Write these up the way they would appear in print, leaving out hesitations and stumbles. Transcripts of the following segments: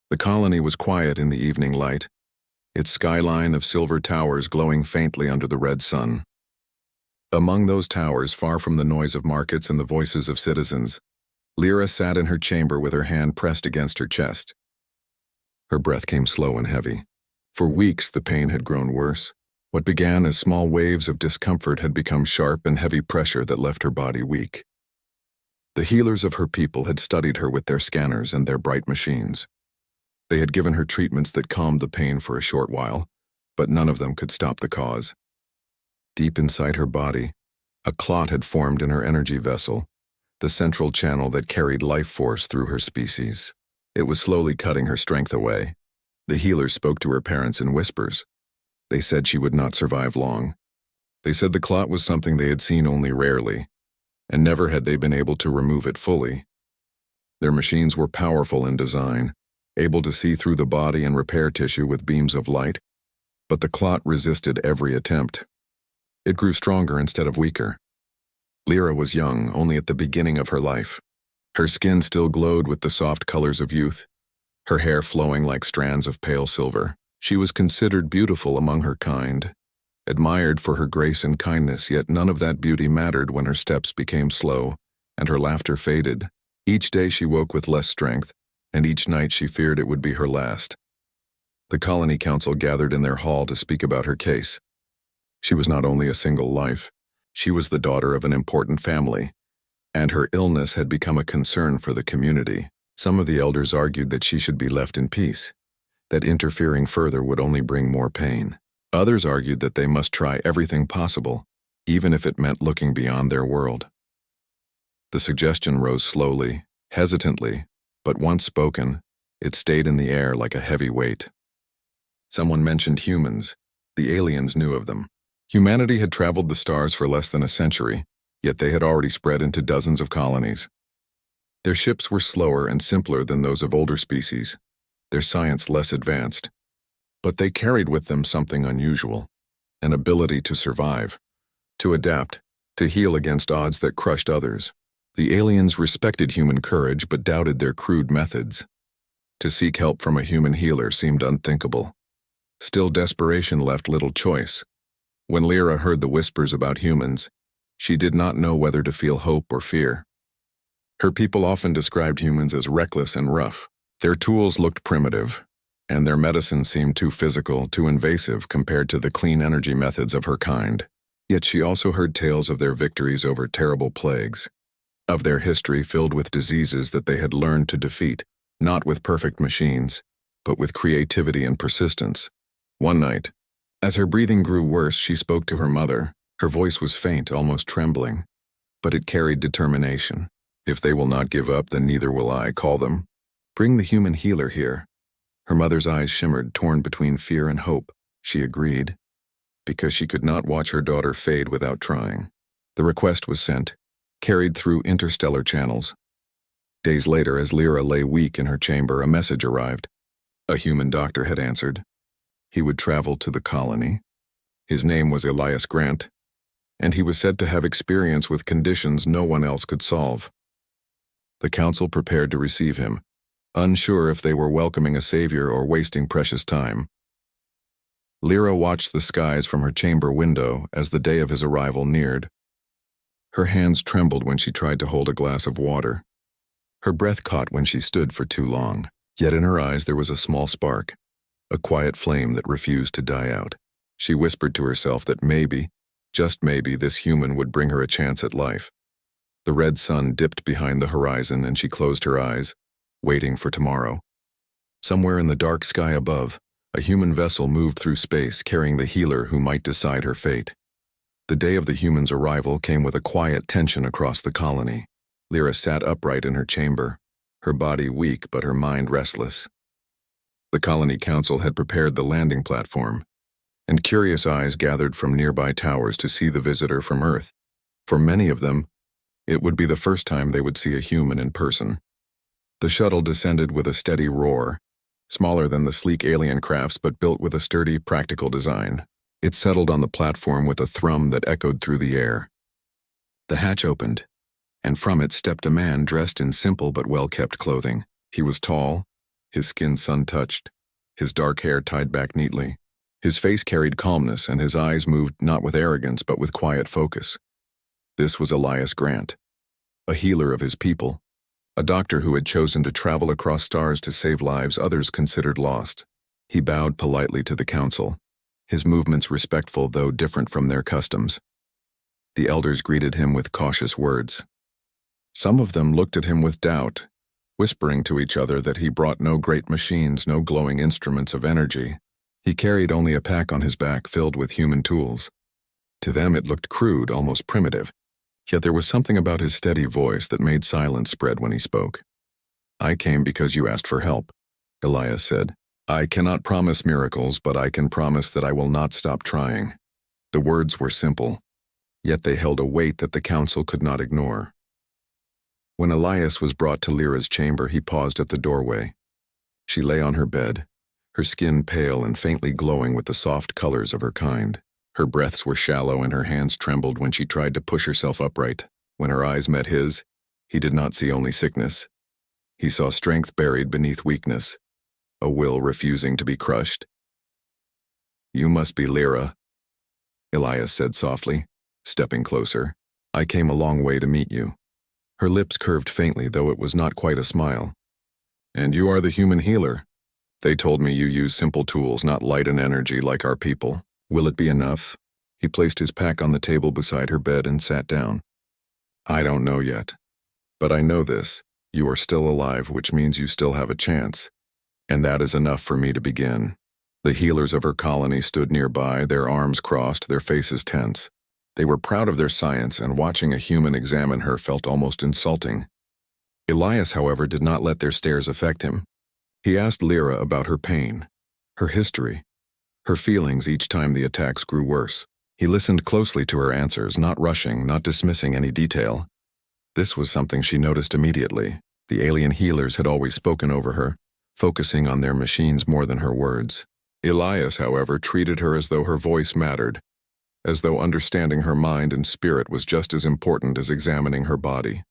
The colony was quiet in the evening light, its skyline of silver towers glowing faintly under the red sun. Among those towers, far from the noise of markets and the voices of citizens, Lyra sat in her chamber with her hand pressed against her chest. Her breath came slow and heavy. For weeks the pain had grown worse. What began as small waves of discomfort had become sharp and heavy pressure that left her body weak. The healers of her people had studied her with their scanners and their bright machines. They had given her treatments that calmed the pain for a short while, but none of them could stop the cause. Deep inside her body, a clot had formed in her energy vessel, the central channel that carried life force through her species. It was slowly cutting her strength away. The healers spoke to her parents in whispers. They said she would not survive long. They said the clot was something they had seen only rarely, and never had they been able to remove it fully. Their machines were powerful in design, able to see through the body and repair tissue with beams of light, but the clot resisted every attempt. It grew stronger instead of weaker. Lyra was young, only at the beginning of her life. Her skin still glowed with the soft colors of youth, her hair flowing like strands of pale silver. She was considered beautiful among her kind, admired for her grace and kindness, yet none of that beauty mattered when her steps became slow and her laughter faded. Each day she woke with less strength, and each night she feared it would be her last. The colony council gathered in their hall to speak about her case. She was not only a single life, she was the daughter of an important family, and her illness had become a concern for the community. Some of the elders argued that she should be left in peace, that interfering further would only bring more pain. Others argued that they must try everything possible, even if it meant looking beyond their world. The suggestion rose slowly, hesitantly, but once spoken, it stayed in the air like a heavy weight. Someone mentioned humans. The aliens knew of them. Humanity had traveled the stars for less than a century, yet they had already spread into dozens of colonies. Their ships were slower and simpler than those of older species, their science less advanced. But they carried with them something unusual, an ability to survive, to adapt, to heal against odds that crushed others. The aliens respected human courage but doubted their crude methods. To seek help from a human healer seemed unthinkable. Still, desperation left little choice. When Lyra heard the whispers about humans, she did not know whether to feel hope or fear. Her people often described humans as reckless and rough. Their tools looked primitive, and their medicine seemed too physical, too invasive compared to the clean energy methods of her kind. Yet she also heard tales of their victories over terrible plagues, of their history filled with diseases that they had learned to defeat, not with perfect machines, but with creativity and persistence. One night, as her breathing grew worse, she spoke to her mother. Her voice was faint, almost trembling, but it carried determination. If they will not give up, then neither will I. Call them. Bring the human healer here. Her mother's eyes shimmered, torn between fear and hope. She agreed, because she could not watch her daughter fade without trying. The request was sent, carried through interstellar channels. Days later, as Lyra lay weak in her chamber, a message arrived. A human doctor had answered. He would travel to the colony. His name was Elias Grant, and he was said to have experience with conditions no one else could solve. The council prepared to receive him, unsure if they were welcoming a savior or wasting precious time. Lyra watched the skies from her chamber window as the day of his arrival neared. Her hands trembled when she tried to hold a glass of water. Her breath caught when she stood for too long, yet in her eyes there was a small spark, a quiet flame that refused to die out. She whispered to herself that maybe, just maybe, this human would bring her a chance at life. The red sun dipped behind the horizon and she closed her eyes, waiting for tomorrow. Somewhere in the dark sky above, a human vessel moved through space carrying the healer who might decide her fate. The day of the human's arrival came with a quiet tension across the colony. Lyra sat upright in her chamber, her body weak but her mind restless. The colony council had prepared the landing platform, and curious eyes gathered from nearby towers to see the visitor from Earth. For many of them, it would be the first time they would see a human in person. The shuttle descended with a steady roar, smaller than the sleek alien crafts but built with a sturdy, practical design. It settled on the platform with a thrum that echoed through the air. The hatch opened, and from it stepped a man dressed in simple but well-kept clothing. He was tall, his skin sun-touched, his dark hair tied back neatly. His face carried calmness, and his eyes moved not with arrogance but with quiet focus. This was Elias Grant, a healer of his people, a doctor who had chosen to travel across stars to save lives others considered lost. He bowed politely to the council, his movements respectful though different from their customs. The elders greeted him with cautious words. Some of them looked at him with doubt, whispering to each other that he brought no great machines, no glowing instruments of energy. He carried only a pack on his back filled with human tools. To them it looked crude, almost primitive, yet there was something about his steady voice that made silence spread when he spoke. "I came because you asked for help," Elias said. "I cannot promise miracles, but I can promise that I will not stop trying." The words were simple, yet they held a weight that the council could not ignore. When Elias was brought to Lyra's chamber, he paused at the doorway. She lay on her bed, her skin pale and faintly glowing with the soft colors of her kind. Her breaths were shallow and her hands trembled when she tried to push herself upright. When her eyes met his, he did not see only sickness. He saw strength buried beneath weakness, a will refusing to be crushed. "You must be Lyra," Elias said softly, stepping closer. "I came a long way to meet you." Her lips curved faintly, though it was not quite a smile. "And you are the human healer. They told me you use simple tools, not light and energy like our people. Will it be enough?" He placed his pack on the table beside her bed and sat down. "I don't know yet. But I know this. You are still alive, which means you still have a chance. And that is enough for me to begin." The healers of her colony stood nearby, their arms crossed, their faces tense. They were proud of their science, and watching a human examine her felt almost insulting. Elias, however, did not let their stares affect him. He asked Lyra about her pain, her history, her feelings each time the attacks grew worse. He listened closely to her answers, not rushing, not dismissing any detail. This was something she noticed immediately. The alien healers had always spoken over her, focusing on their machines more than her words. Elias, however, treated her as though her voice mattered, as though understanding her mind and spirit was just as important as examining her body.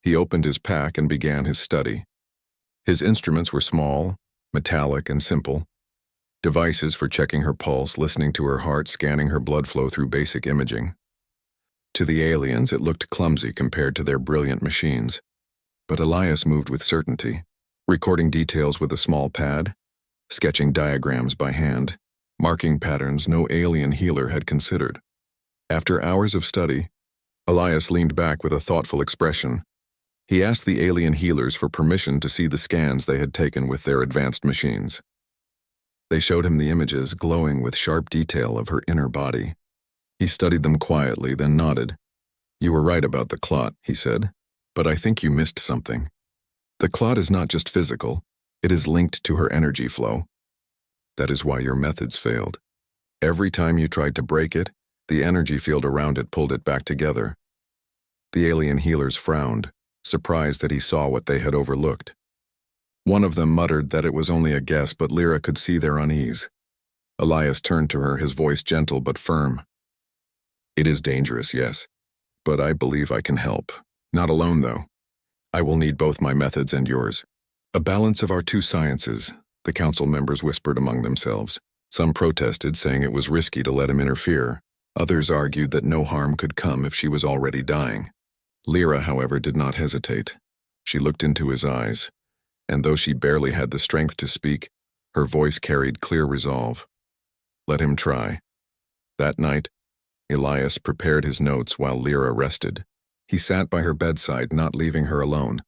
He opened his pack and began his study. His instruments were small, metallic, and simple. Devices for checking her pulse, listening to her heart, scanning her blood flow through basic imaging. To the aliens, it looked clumsy compared to their brilliant machines. But Elias moved with certainty, recording details with a small pad, sketching diagrams by hand, marking patterns no alien healer had considered. After hours of study, Elias leaned back with a thoughtful expression. He asked the alien healers for permission to see the scans they had taken with their advanced machines. They showed him the images, glowing with sharp detail of her inner body. He studied them quietly, then nodded. "You were right about the clot," he said, "but I think you missed something. The clot is not just physical, it is linked to her energy flow. That is why your methods failed. Every time you tried to break it, the energy field around it pulled it back together." The alien healers frowned, surprised that he saw what they had overlooked. One of them muttered that it was only a guess, but Lyra could see their unease. Elias turned to her, his voice gentle but firm. "It is dangerous, yes, but I believe I can help. Not alone, though. I will need both my methods and yours. A balance of our two sciences," the council members whispered among themselves. Some protested, saying it was risky to let him interfere. Others argued that no harm could come if she was already dying. Lyra, however, did not hesitate. She looked into his eyes, and though she barely had the strength to speak, her voice carried clear resolve. Let him try. That night, Elias prepared his notes while Lyra rested. He sat by her bedside, not leaving her alone.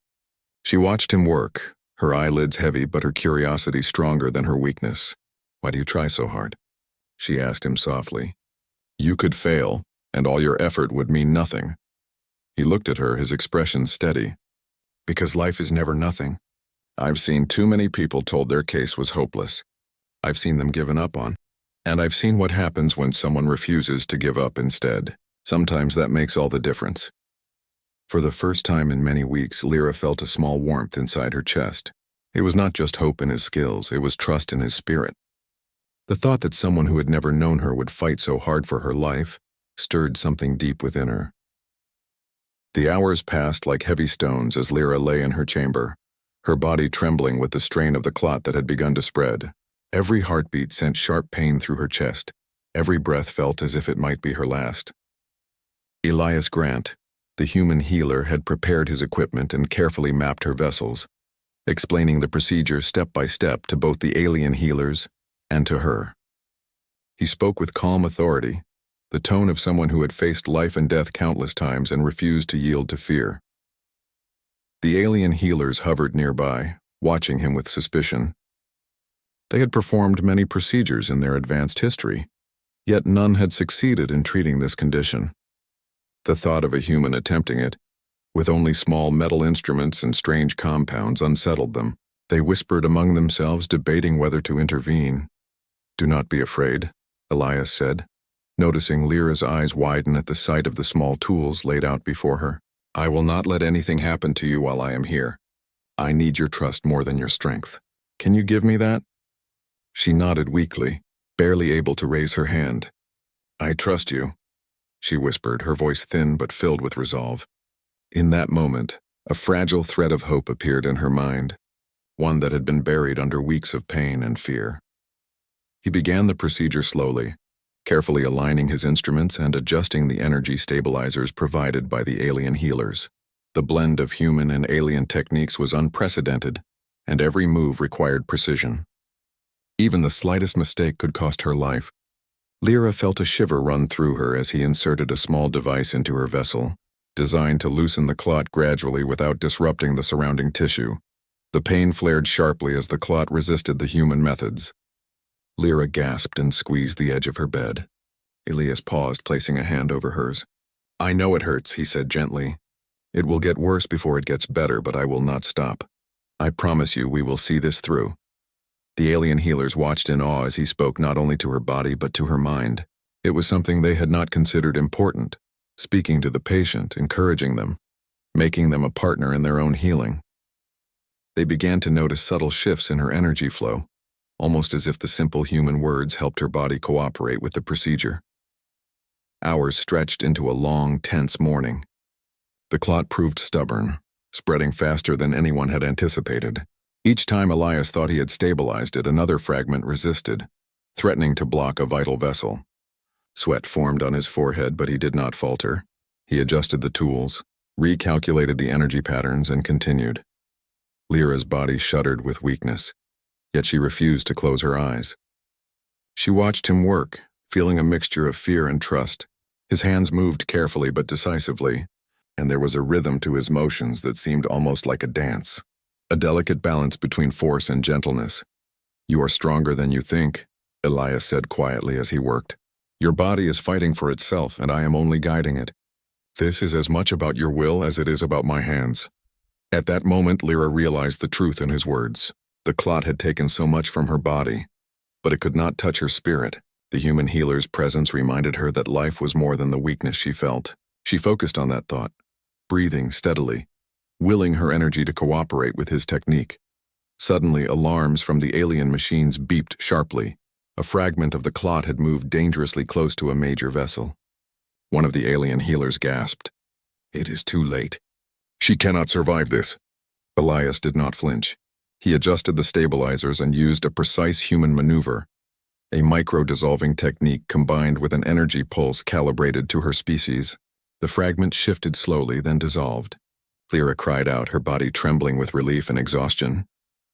She watched him work, her eyelids heavy but her curiosity stronger than her weakness. "Why do you try so hard?" she asked him softly. "You could fail, and all your effort would mean nothing." He looked at her, his expression steady. "Because life is never nothing. I've seen too many people told their case was hopeless. I've seen them given up on. And I've seen what happens when someone refuses to give up instead. Sometimes that makes all the difference." For the first time in many weeks, Lyra felt a small warmth inside her chest. It was not just hope in his skills, it was trust in his spirit. The thought that someone who had never known her would fight so hard for her life stirred something deep within her. The hours passed like heavy stones as Lyra lay in her chamber, her body trembling with the strain of the clot that had begun to spread. Every heartbeat sent sharp pain through her chest. Every breath felt as if it might be her last. Elias Grant, the human healer, had prepared his equipment and carefully mapped her vessels, explaining the procedure step by step to both the alien healers and to her. He spoke with calm authority, the tone of someone who had faced life and death countless times and refused to yield to fear. The alien healers hovered nearby, watching him with suspicion. They had performed many procedures in their advanced history, yet none had succeeded in treating this condition. The thought of a human attempting it, with only small metal instruments and strange compounds, unsettled them. They whispered among themselves, debating whether to intervene. "Do not be afraid," Elias said, noticing Lyra's eyes widen at the sight of the small tools laid out before her. "I will not let anything happen to you while I am here. I need your trust more than your strength. Can you give me that?" She nodded weakly, barely able to raise her hand. "I trust you," she whispered, her voice thin but filled with resolve. In that moment, a fragile thread of hope appeared in her mind, one that had been buried under weeks of pain and fear. He began the procedure slowly, carefully aligning his instruments and adjusting the energy stabilizers provided by the alien healers. The blend of human and alien techniques was unprecedented, and every move required precision. Even the slightest mistake could cost her life. Lyra felt a shiver run through her as he inserted a small device into her vessel, designed to loosen the clot gradually without disrupting the surrounding tissue. The pain flared sharply as the clot resisted the human methods. Lyra gasped and squeezed the edge of her bed. Elias paused, placing a hand over hers. "I know it hurts," he said gently. "It will get worse before it gets better, but I will not stop. I promise you we will see this through." The alien healers watched in awe as he spoke not only to her body but to her mind. It was something they had not considered important, speaking to the patient, encouraging them, making them a partner in their own healing. They began to notice subtle shifts in her energy flow, almost as if the simple human words helped her body cooperate with the procedure. Hours stretched into a long, tense morning. The clot proved stubborn, spreading faster than anyone had anticipated. Each time Elias thought he had stabilized it, another fragment resisted, threatening to block a vital vessel. Sweat formed on his forehead, but he did not falter. He adjusted the tools, recalculated the energy patterns, and continued. Lyra's body shuddered with weakness, yet she refused to close her eyes. She watched him work, feeling a mixture of fear and trust. His hands moved carefully but decisively, and there was a rhythm to his motions that seemed almost like a dance. A delicate balance between force and gentleness. "You are stronger than you think," Elias said quietly as he worked. "Your body is fighting for itself, and I am only guiding it. This is as much about your will as it is about my hands." At that moment, Lyra realized the truth in his words. The clot had taken so much from her body, but it could not touch her spirit. The human healer's presence reminded her that life was more than the weakness she felt. She focused on that thought, breathing steadily, willing her energy to cooperate with his technique. Suddenly, alarms from the alien machines beeped sharply. A fragment of the clot had moved dangerously close to a major vessel. One of the alien healers gasped. "It is too late. She cannot survive this." Elias did not flinch. He adjusted the stabilizers and used a precise human maneuver, a micro-dissolving technique combined with an energy pulse calibrated to her species. The fragment shifted slowly, then dissolved. Lyra cried out, her body trembling with relief and exhaustion.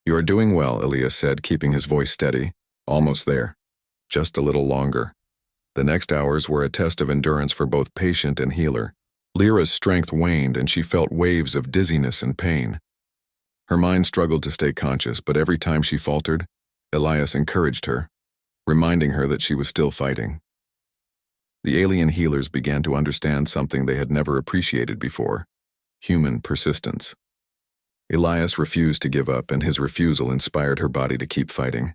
"You are doing well," Elias said, keeping his voice steady. "Almost there. Just a little longer." The next hours were a test of endurance for both patient and healer. Lyra's strength waned and she felt waves of dizziness and pain. Her mind struggled to stay conscious, but every time she faltered, Elias encouraged her, reminding her that she was still fighting. The alien healers began to understand something they had never appreciated before: human persistence. Elias refused to give up, and his refusal inspired her body to keep fighting.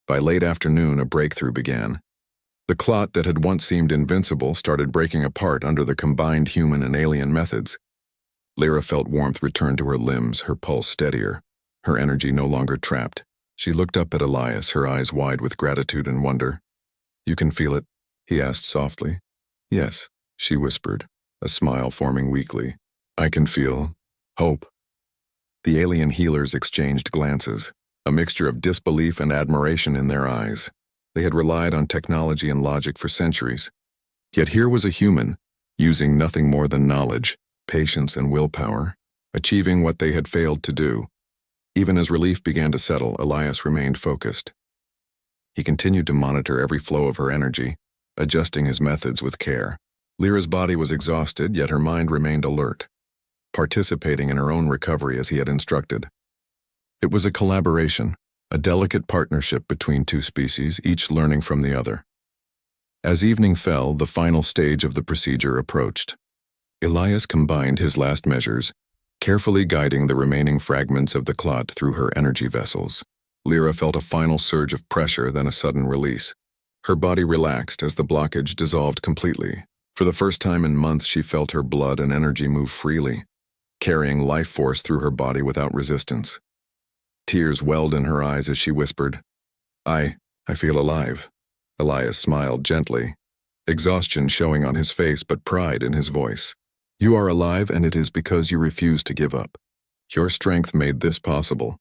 By late afternoon, a breakthrough began. The clot that had once seemed invincible started breaking apart under the combined human and alien methods. Lyra felt warmth return to her limbs, her pulse steadier, her energy no longer trapped. She looked up at Elias, her eyes wide with gratitude and wonder. "You can feel it?" he asked softly. "Yes," she whispered, a smile forming weakly. "I can feel hope." The alien healers exchanged glances, a mixture of disbelief and admiration in their eyes. They had relied on technology and logic for centuries. Yet here was a human, using nothing more than knowledge, patience, and willpower, achieving what they had failed to do. Even as relief began to settle, Elias remained focused. He continued to monitor every flow of her energy, adjusting his methods with care. Lyra's body was exhausted, yet her mind remained alert, participating in her own recovery as he had instructed. It was a collaboration, a delicate partnership between two species, each learning from the other. As evening fell, the final stage of the procedure approached. Elias combined his last measures, carefully guiding the remaining fragments of the clot through her energy vessels. Lyra felt a final surge of pressure, then a sudden release. Her body relaxed as the blockage dissolved completely. For the first time in months, she felt her blood and energy move freely, carrying life force through her body without resistance. Tears welled in her eyes as she whispered, I feel alive." Elias smiled gently, exhaustion showing on his face but pride in his voice. "You are alive, and it is because you refuse to give up. Your strength made this possible."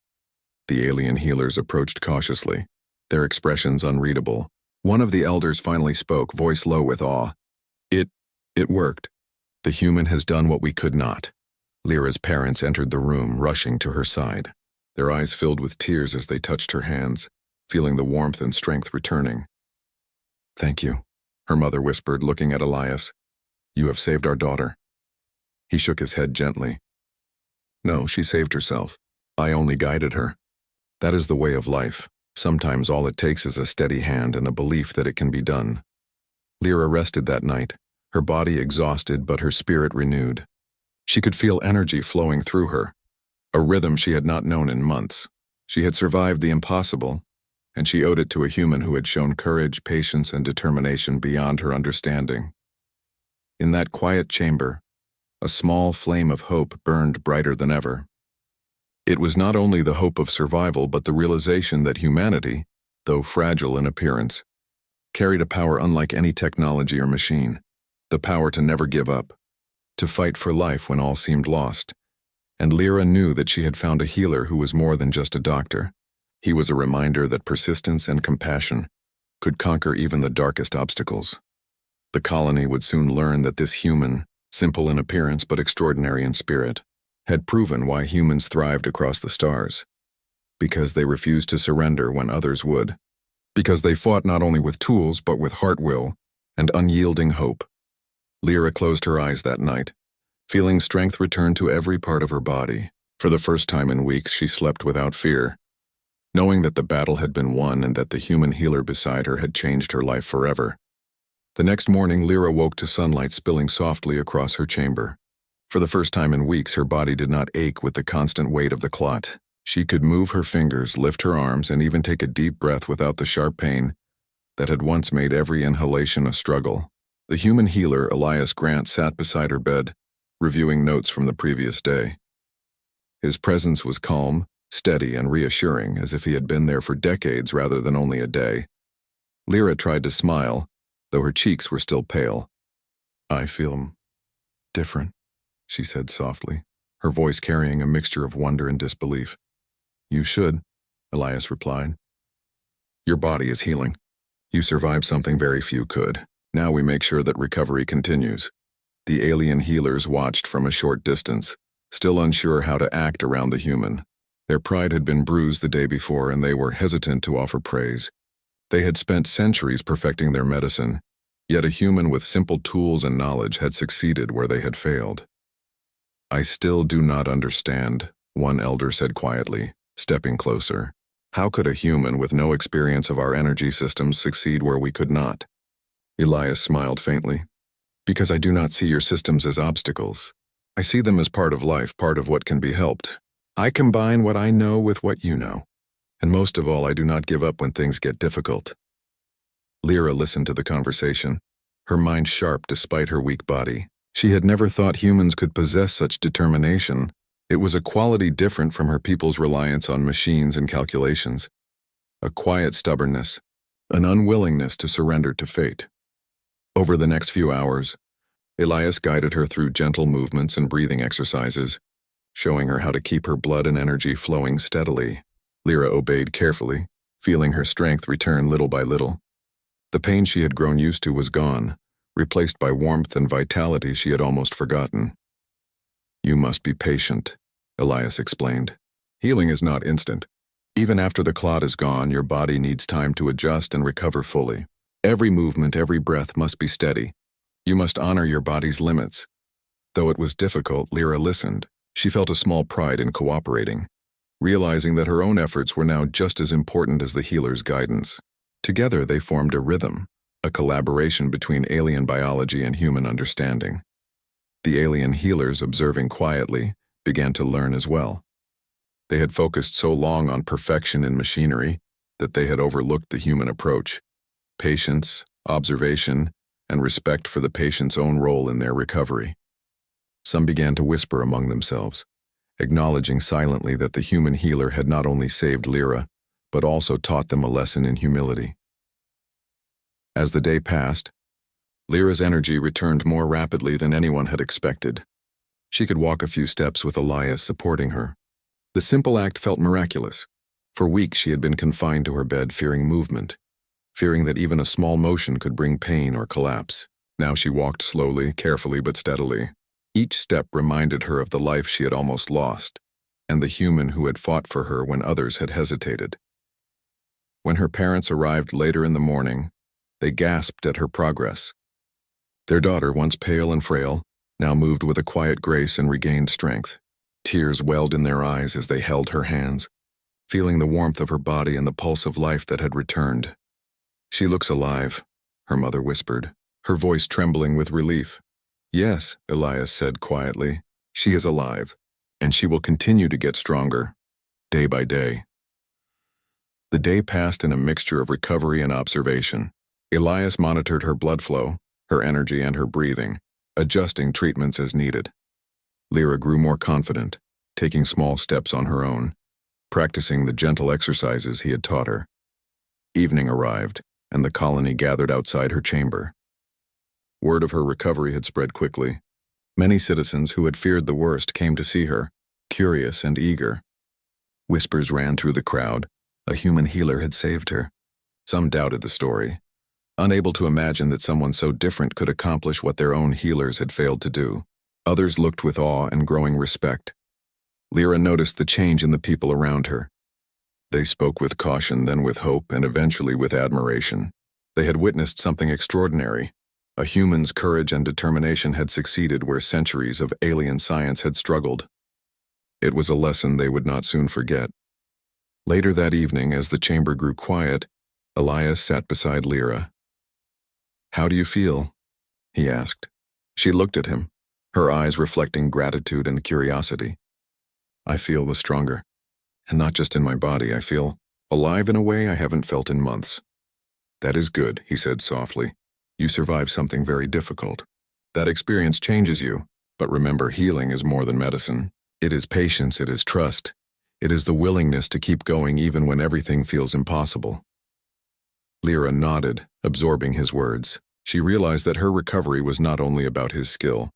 The alien healers approached cautiously, their expressions unreadable. One of the elders finally spoke, voice low with awe. It worked. The human has done what we could not." Lyra's parents entered the room, rushing to her side. Their eyes filled with tears as they touched her hands, feeling the warmth and strength returning. "Thank you," her mother whispered, looking at Elias. "You have saved our daughter." He shook his head gently. "No, she saved herself. I only guided her. That is the way of life. Sometimes all it takes is a steady hand and a belief that it can be done." Lyra rested that night, her body exhausted but her spirit renewed. She could feel energy flowing through her, a rhythm she had not known in months. She had survived the impossible, and she owed it to a human who had shown courage, patience, and determination beyond her understanding. In that quiet chamber, a small flame of hope burned brighter than ever. It was not only the hope of survival but the realization that humanity, though fragile in appearance, carried a power unlike any technology or machine, the power to never give up, to fight for life when all seemed lost. And Lyra knew that she had found a healer who was more than just a doctor. He was a reminder that persistence and compassion could conquer even the darkest obstacles. The colony would soon learn that this human, simple in appearance but extraordinary in spirit, had proven why humans thrived across the stars. Because they refused to surrender when others would. Because they fought not only with tools but with heart will and unyielding hope. Lyra closed her eyes that night, feeling strength return to every part of her body. For the first time in weeks, she slept without fear, knowing that the battle had been won and that the human healer beside her had changed her life forever. The next morning, Lyra woke to sunlight spilling softly across her chamber. For the first time in weeks, her body did not ache with the constant weight of the clot. She could move her fingers, lift her arms, and even take a deep breath without the sharp pain that had once made every inhalation a struggle. The human healer, Elias Grant, sat beside her bed, reviewing notes from the previous day. His presence was calm, steady, and reassuring, as if he had been there for decades rather than only a day. Lyra tried to smile, though her cheeks were still pale. "I feel different," she said softly, her voice carrying a mixture of wonder and disbelief. "You should," Elias replied. "Your body is healing. You survived something very few could. Now we make sure that recovery continues." The alien healers watched from a short distance, still unsure how to act around the human. Their pride had been bruised the day before, and they were hesitant to offer praise. They had spent centuries perfecting their medicine, yet a human with simple tools and knowledge had succeeded where they had failed. "I still do not understand," one elder said quietly, stepping closer. "How could a human with no experience of our energy systems succeed where we could not?" Elias smiled faintly. "Because I do not see your systems as obstacles. I see them as part of life, part of what can be helped. I combine what I know with what you know. And most of all, I do not give up when things get difficult." Lyra listened to the conversation, her mind sharp despite her weak body. She had never thought humans could possess such determination. It was a quality different from her people's reliance on machines and calculations. A quiet stubbornness, an unwillingness to surrender to fate. Over the next few hours, Elias guided her through gentle movements and breathing exercises, showing her how to keep her blood and energy flowing steadily. Lyra obeyed carefully, feeling her strength return little by little. The pain she had grown used to was gone, replaced by warmth and vitality she had almost forgotten. "You must be patient," Elias explained. "Healing is not instant. Even after the clot is gone, your body needs time to adjust and recover fully. Every movement, every breath must be steady. You must honor your body's limits." Though it was difficult, Lyra listened. She felt a small pride in cooperating, realizing that her own efforts were now just as important as the healer's guidance. Together they formed a rhythm, a collaboration between alien biology and human understanding. The alien healers, observing quietly, began to learn as well. They had focused so long on perfection in machinery that they had overlooked the human approach, patience, observation, and respect for the patient's own role in their recovery. Some began to whisper among themselves, acknowledging silently that the human healer had not only saved Lyra, but also taught them a lesson in humility. As the day passed, Lyra's energy returned more rapidly than anyone had expected. She could walk a few steps with Elias supporting her. The simple act felt miraculous. For weeks she had been confined to her bed fearing movement, fearing that even a small motion could bring pain or collapse. Now she walked slowly, carefully but steadily. Each step reminded her of the life she had almost lost, and the human who had fought for her when others had hesitated. When her parents arrived later in the morning, they gasped at her progress. Their daughter, once pale and frail, now moved with a quiet grace and regained strength. Tears welled in their eyes as they held her hands, feeling the warmth of her body and the pulse of life that had returned. "She looks alive," her mother whispered, her voice trembling with relief. "Yes," Elias said quietly, "she is alive, and she will continue to get stronger, day by day." The day passed in a mixture of recovery and observation. Elias monitored her blood flow, her energy, and her breathing, adjusting treatments as needed. Lyra grew more confident, taking small steps on her own, practicing the gentle exercises he had taught her. Evening arrived, and the colony gathered outside her chamber. Word of her recovery had spread quickly. Many citizens who had feared the worst came to see her, curious and eager. Whispers ran through the crowd. A human healer had saved her. Some doubted the story, unable to imagine that someone so different could accomplish what their own healers had failed to do. Others looked with awe and growing respect. Lyra noticed the change in the people around her. They spoke with caution, then with hope, and eventually with admiration. They had witnessed something extraordinary. A human's courage and determination had succeeded where centuries of alien science had struggled. It was a lesson they would not soon forget. Later that evening, as the chamber grew quiet, Elias sat beside Lyra. "How do you feel?" he asked. She looked at him, her eyes reflecting gratitude and curiosity. "I feel the stronger. And not just in my body, I feel alive in a way I haven't felt in months." "That is good," he said softly. "You survived something very difficult. That experience changes you, but remember, healing is more than medicine. It is patience, it is trust. It is the willingness to keep going even when everything feels impossible." Lyra nodded, absorbing his words. She realized that her recovery was not only about his skill,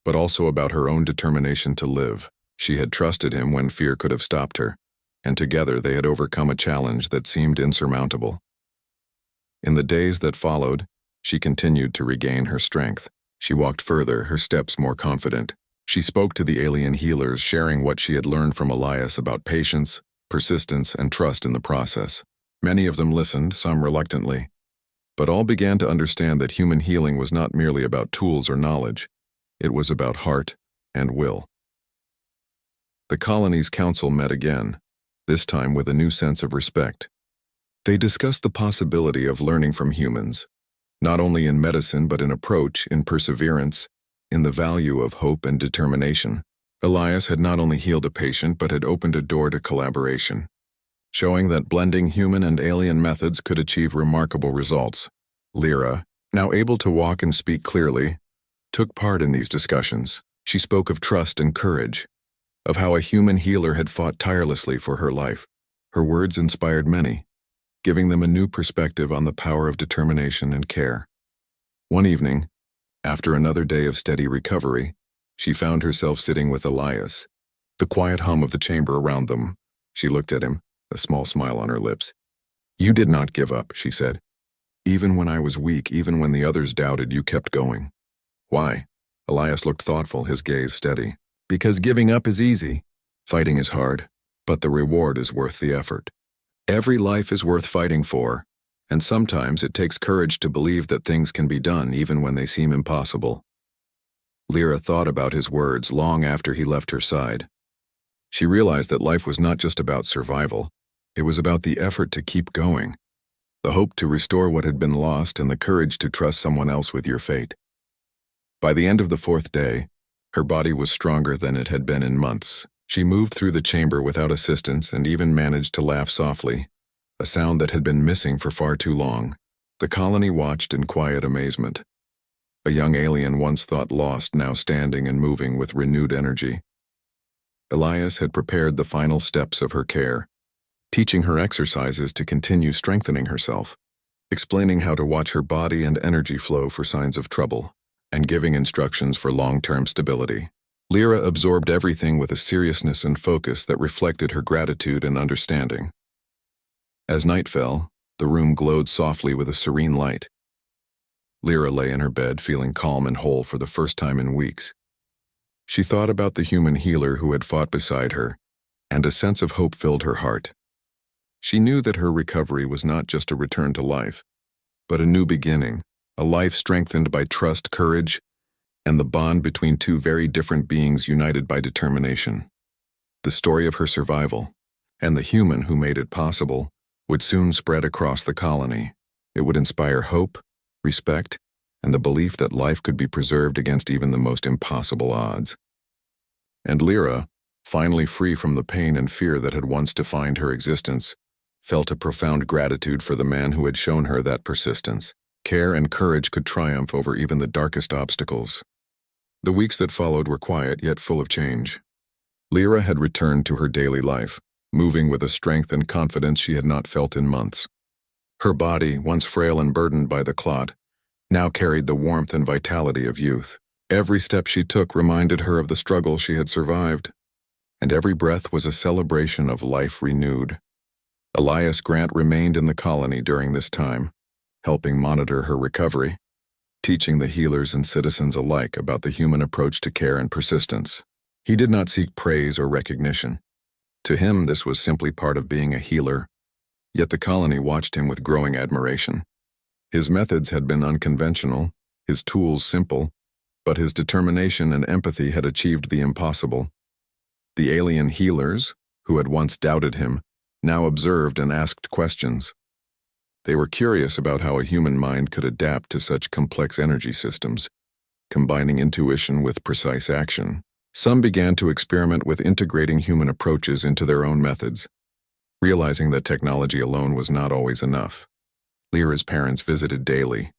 but also about her own determination to live. She had trusted him when fear could have stopped her, and together they had overcome a challenge that seemed insurmountable. In the days that followed, she continued to regain her strength. She walked further, her steps more confident. She spoke to the alien healers, sharing what she had learned from Elias about patience, persistence, and trust in the process. Many of them listened, some reluctantly, but all began to understand that human healing was not merely about tools or knowledge. It was about heart and will. The colony's council met again, this time with a new sense of respect. They discussed the possibility of learning from humans, not only in medicine but in approach, in perseverance, in the value of hope and determination. Elias had not only healed a patient but had opened a door to collaboration, showing that blending human and alien methods could achieve remarkable results. Lyra, now able to walk and speak clearly, took part in these discussions. She spoke of trust and courage, of how a human healer had fought tirelessly for her life. Her words inspired many, giving them a new perspective on the power of determination and care. One evening, after another day of steady recovery, she found herself sitting with Elias. the quiet hum of the chamber around them. She looked at him, a small smile on her lips. "You did not give up," she said. "Even when I was weak, even when the others doubted, you kept going." "Why?" Elias looked thoughtful, his gaze steady. "Because giving up is easy. Fighting is hard, but the reward is worth the effort. Every life is worth fighting for, and sometimes it takes courage to believe that things can be done even when they seem impossible." Lyra thought about his words long after he left her side. She realized that life was not just about survival. It was about the effort to keep going, the hope to restore what had been lost, and the courage to trust someone else with your fate. By the end of the 4th day, her body was stronger than it had been in months. She moved through the chamber without assistance and even managed to laugh softly, a sound that had been missing for far too long. The colony watched in quiet amazement. A young alien once thought lost, now standing and moving with renewed energy. Elias had prepared the final steps of her care, teaching her exercises to continue strengthening herself, explaining how to watch her body and energy flow for signs of trouble, and giving instructions for long-term stability. Lyra absorbed everything with a seriousness and focus that reflected her gratitude and understanding. As night fell, the room glowed softly with a serene light. Lyra lay in her bed, feeling calm and whole for the first time in weeks. She thought about the human healer who had fought beside her, and a sense of hope filled her heart. She knew that her recovery was not just a return to life, but a new beginning, a life strengthened by trust, courage, and the bond between two very different beings united by determination. The story of her survival, and the human who made it possible, would soon spread across the colony. It would inspire hope, respect, and the belief that life could be preserved against even the most impossible odds. And Lyra, finally free from the pain and fear that had once defined her existence, felt a profound gratitude for the man who had shown her that persistence, care, and courage could triumph over even the darkest obstacles. The weeks that followed were quiet yet full of change. Lyra had returned to her daily life, moving with a strength and confidence she had not felt in months. Her body, once frail and burdened by the clot, now carried the warmth and vitality of youth. Every step she took reminded her of the struggle she had survived, and every breath was a celebration of life renewed. Elias Grant remained in the colony during this time, helping monitor her recovery, teaching the healers and citizens alike about the human approach to care and persistence. He did not seek praise or recognition. To him, this was simply part of being a healer, yet the colony watched him with growing admiration. His methods had been unconventional, his tools simple, but his determination and empathy had achieved the impossible. The alien healers, who had once doubted him, now observed and asked questions. They were curious about how a human mind could adapt to such complex energy systems, combining intuition with precise action. Some began to experiment with integrating human approaches into their own methods, realizing that technology alone was not always enough. Lyra's parents visited daily,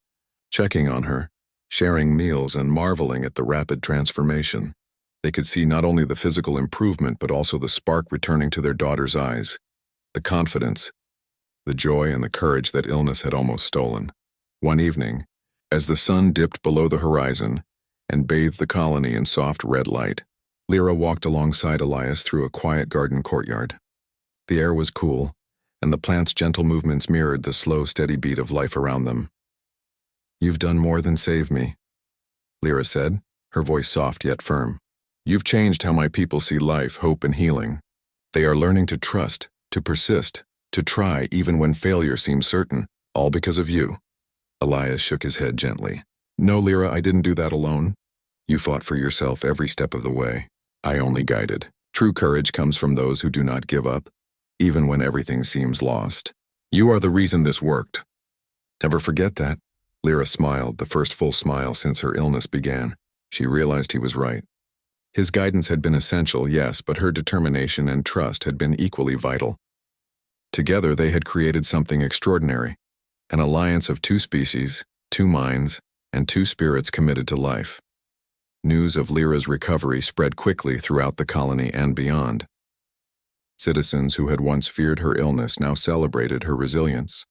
checking on her, sharing meals, and marveling at the rapid transformation. They could see not only the physical improvement but also the spark returning to their daughter's eyes, the confidence, the joy, and the courage that illness had almost stolen. One evening, as the sun dipped below the horizon and bathed the colony in soft red light, Lyra walked alongside Elias through a quiet garden courtyard. The air was cool, and the plants' gentle movements mirrored the slow, steady beat of life around them. "You've done more than save me," Lyra said, her voice soft yet firm. "You've changed how my people see life, hope, and healing. They are learning to trust, to persist, to try even when failure seems certain, all because of you." Elias shook his head gently. "No, Lyra, I didn't do that alone. You fought for yourself every step of the way. I only guided. True courage comes from those who do not give up, even when everything seems lost. You are the reason this worked. Never forget that." Lyra smiled, the first full smile since her illness began. She realized he was right. His guidance had been essential, yes, but her determination and trust had been equally vital. Together they had created something extraordinary, an alliance of two species, two minds, and two spirits committed to life. News of Lyra's recovery spread quickly throughout the colony and beyond. Citizens who had once feared her illness now celebrated her resilience.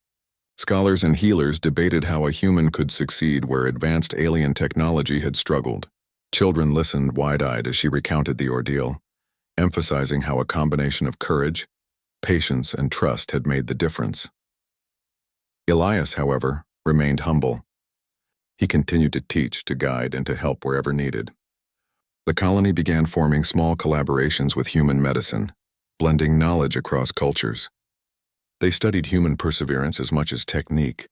Scholars and healers debated how a human could succeed where advanced alien technology had struggled. Children listened wide-eyed as she recounted the ordeal, emphasizing how a combination of courage, patience, and trust had made the difference. Elias, however, remained humble. He continued to teach, to guide, and to help wherever needed. The colony began forming small collaborations with human medicine, blending knowledge across cultures. They studied human perseverance as much as technique,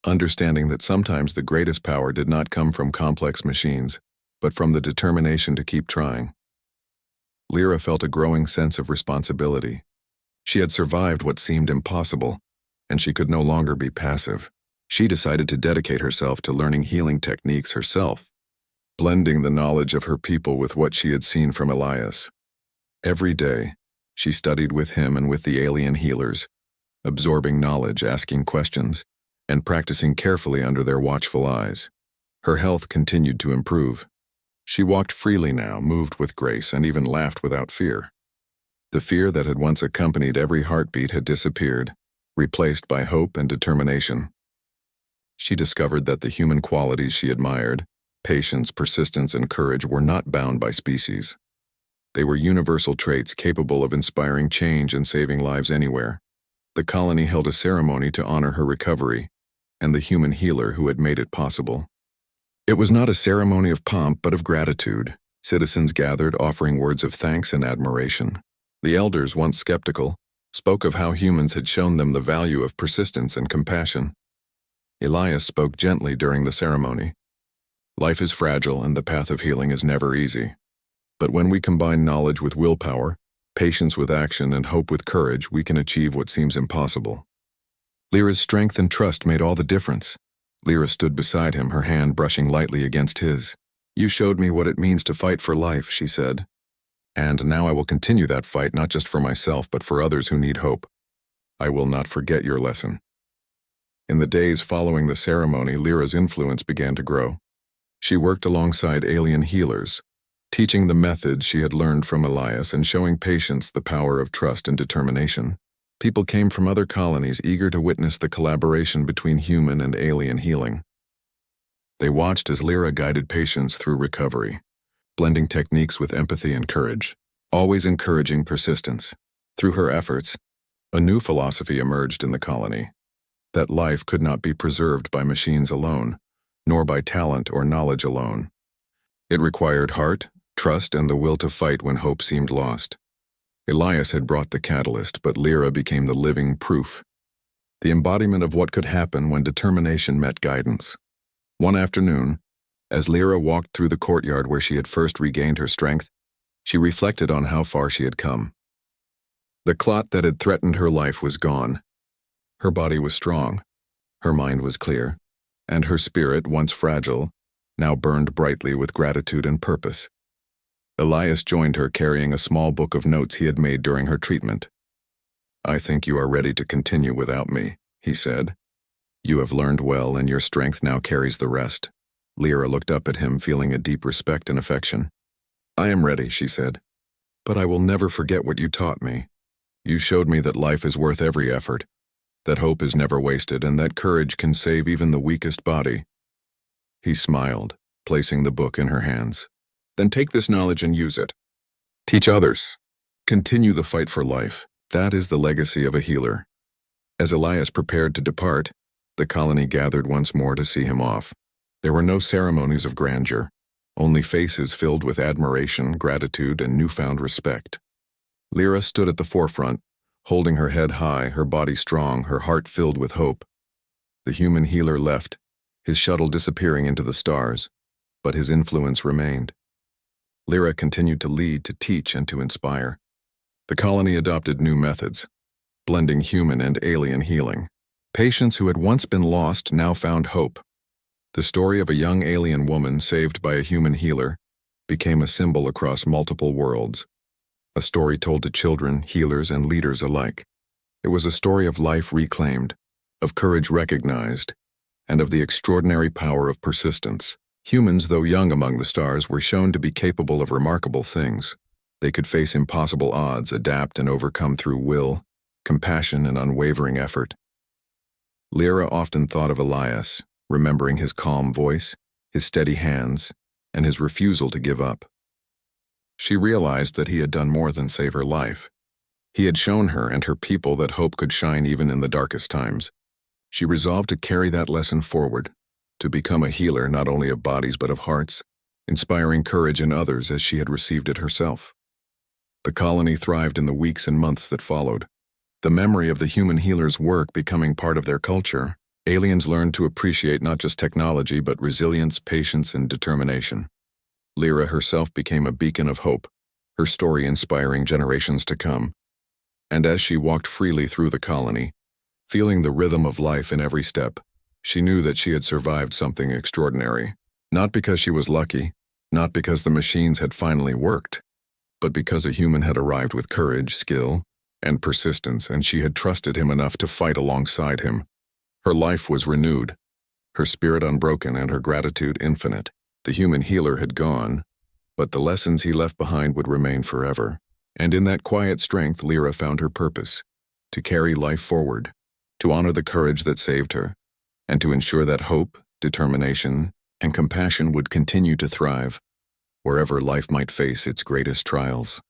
understanding that sometimes the greatest power did not come from complex machines, but from the determination to keep trying. Lyra felt a growing sense of responsibility. She had survived what seemed impossible, and she could no longer be passive. She decided to dedicate herself to learning healing techniques herself, blending the knowledge of her people with what she had seen from Elias. Every day, she studied with him and with the alien healers, absorbing knowledge, asking questions, and practicing carefully under their watchful eyes. Her health continued to improve. She walked freely now, moved with grace, and even laughed without fear. The fear that had once accompanied every heartbeat had disappeared, replaced by hope and determination. She discovered that the human qualities she admired, patience, persistence, and courage, were not bound by species. They were universal traits capable of inspiring change and saving lives anywhere. The colony held a ceremony to honor her recovery and the human healer who had made it possible. It was not a ceremony of pomp but of gratitude. Citizens gathered, offering words of thanks and admiration. The elders, once skeptical, spoke of how humans had shown them the value of persistence and compassion. Elias spoke gently during the ceremony. Life is fragile and the path of healing is never easy. But when we combine knowledge with willpower, patience with action, and hope with courage, we can achieve what seems impossible. Lyra's strength and trust made all the difference. Lyra stood beside him, her hand brushing lightly against his. "You showed me what it means to fight for life," she said. "And now I will continue that fight, not just for myself, but for others who need hope. I will not forget your lesson." In the days following the ceremony, Lyra's influence began to grow. She worked alongside alien healers, teaching the methods she had learned from Elias and showing patience the power of trust and determination. People came from other colonies eager to witness the collaboration between human and alien healing. They watched as Lyra guided patients through recovery, blending techniques with empathy and courage, always encouraging persistence. Through her efforts, a new philosophy emerged in the colony, that life could not be preserved by machines alone, nor by talent or knowledge alone. It required heart, trust, and the will to fight when hope seemed lost. Elias had brought the catalyst, but Lyra became the living proof, the embodiment of what could happen when determination met guidance. One afternoon, as Lyra walked through the courtyard where she had first regained her strength, she reflected on how far she had come. The clot that had threatened her life was gone. Her body was strong, her mind was clear, and her spirit, once fragile, now burned brightly with gratitude and purpose. Elias joined her, carrying a small book of notes he had made during her treatment. "I think you are ready to continue without me," he said. "You have learned well, and your strength now carries the rest." Lyra looked up at him, feeling a deep respect and affection. "I am ready," she said. "But I will never forget what you taught me. You showed me that life is worth every effort, that hope is never wasted, and that courage can save even the weakest body." He smiled, placing the book in her hands. "Then take this knowledge and use it. Teach others. Continue the fight for life. That is the legacy of a healer." As Elias prepared to depart, the colony gathered once more to see him off. There were no ceremonies of grandeur, only faces filled with admiration, gratitude, and newfound respect. Lyra stood at the forefront, holding her head high, her body strong, her heart filled with hope. The human healer left, his shuttle disappearing into the stars, but his influence remained. Lyra continued to lead, to teach, and to inspire. The colony adopted new methods, blending human and alien healing. Patients who had once been lost now found hope. The story of a young alien woman saved by a human healer became a symbol across multiple worlds, a story told to children, healers, and leaders alike. It was a story of life reclaimed, of courage recognized, and of the extraordinary power of persistence. Humans, though young among the stars, were shown to be capable of remarkable things. They could face impossible odds, adapt and overcome through will, compassion, and unwavering effort. Lyra often thought of Elias, remembering his calm voice, his steady hands, and his refusal to give up. She realized that he had done more than save her life. He had shown her and her people that hope could shine even in the darkest times. She resolved to carry that lesson forward, to become a healer not only of bodies but of hearts, inspiring courage in others as she had received it herself. The colony thrived in the weeks and months that followed. The memory of the human healer's work becoming part of their culture, aliens learned to appreciate not just technology but resilience, patience, and determination. Lyra herself became a beacon of hope, her story inspiring generations to come. And as she walked freely through the colony, feeling the rhythm of life in every step, she knew that she had survived something extraordinary, not because she was lucky, not because the machines had finally worked, but because a human had arrived with courage, skill, and persistence, and she had trusted him enough to fight alongside him. Her life was renewed, her spirit unbroken, and her gratitude infinite. The human healer had gone, but the lessons he left behind would remain forever. And in that quiet strength, Lyra found her purpose, to carry life forward, to honor the courage that saved her, and to ensure that hope, determination, and compassion would continue to thrive, wherever life might face its greatest trials.